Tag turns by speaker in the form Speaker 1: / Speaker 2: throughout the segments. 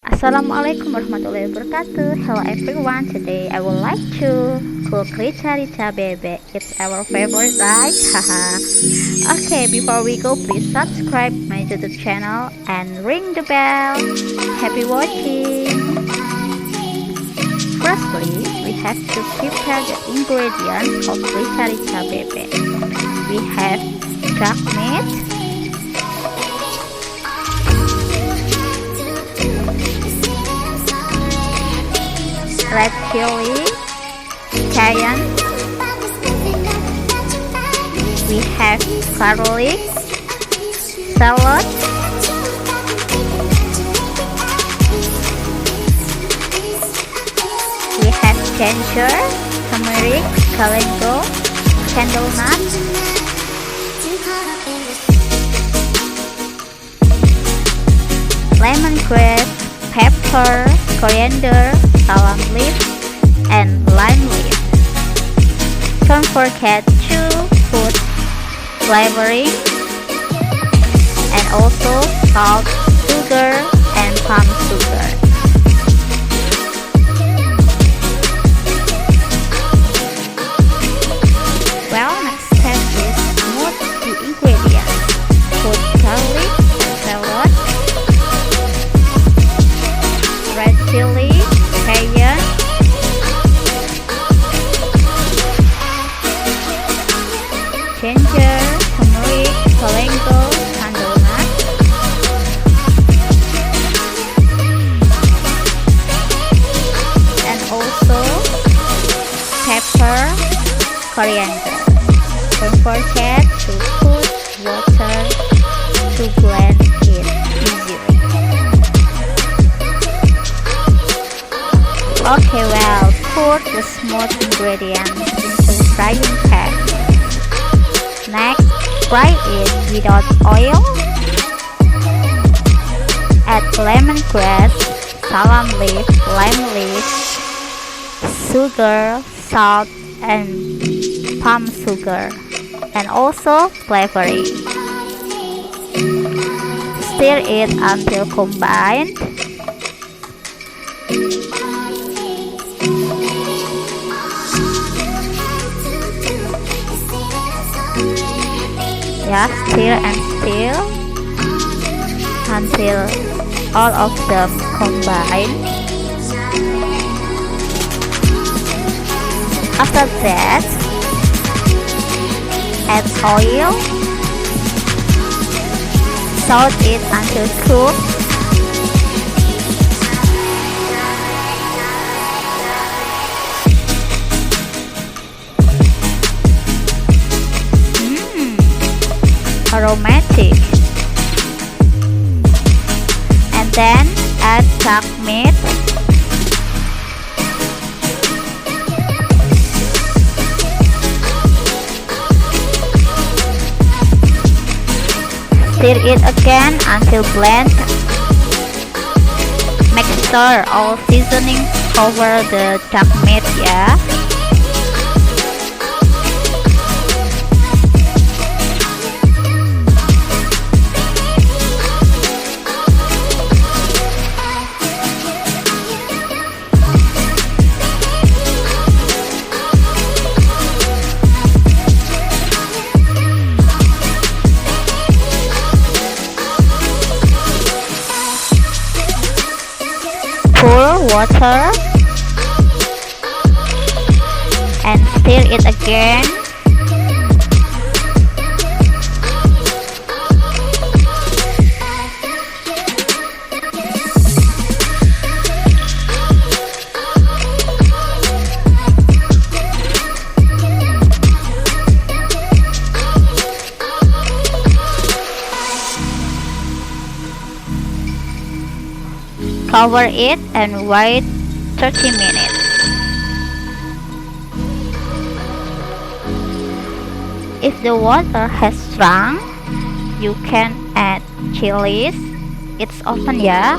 Speaker 1: Assalamualaikum warahmatullahi wabarakatuh. Hello everyone. Today I would like to cook Rica-Rica Bebek. It's our favorite, right? Haha. Okay, before we go, please subscribe my YouTube channel and ring the bell. Happy watching. Firstly, we have to prepare the ingredients of Rica-Rica Bebek. We have duck meat, red chili, cayenne. We have garlic, salad, we have ginger, turmeric, galangal, candle nut, lemongrass, pepper, coriander, salam leaf, and lime leaf. Don't forget to put flavoring and also salt, sugar, and palm sugar. Well, next step is mix the ingredients. Put garlic, salad, red chili, cayenne, ginger, turmeric, galangal, candle nut, and also pepper, coriander. Don't forget to put water to blend it easily. Okay, well, put the smooth ingredients into frying pan. Next, fry it without oil. Add lemongrass, salam leaf, lime leaf, sugar, salt, and palm sugar, and also flavoring. Stir it until combined. Stir and stir until all of them combine. After that, add oil, salt it until cooked. Aromatic, and then add duck meat, stir it again until blend. Make sure all seasoning cover the duck meat, yeah. Pour water and stir it again. Cover it and wait 30 minutes. If the water has shrunk, you can add chilies. It's option, yeah.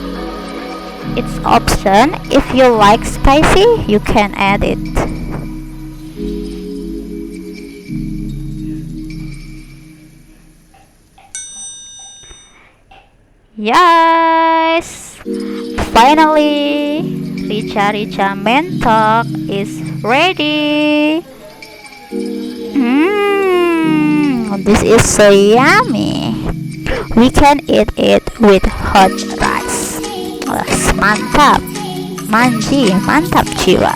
Speaker 1: It's option. If you like spicy, you can add it. Yes, Finally, Rica-Rica mentok is ready. This is so yummy. We can eat it with hot rice. Mantap, manji, mantap jiwa.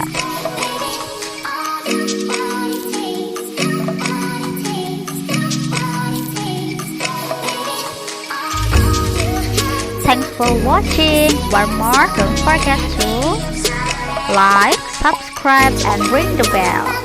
Speaker 1: Thanks for watching. One more, don't forget to like, subscribe, and ring the bell.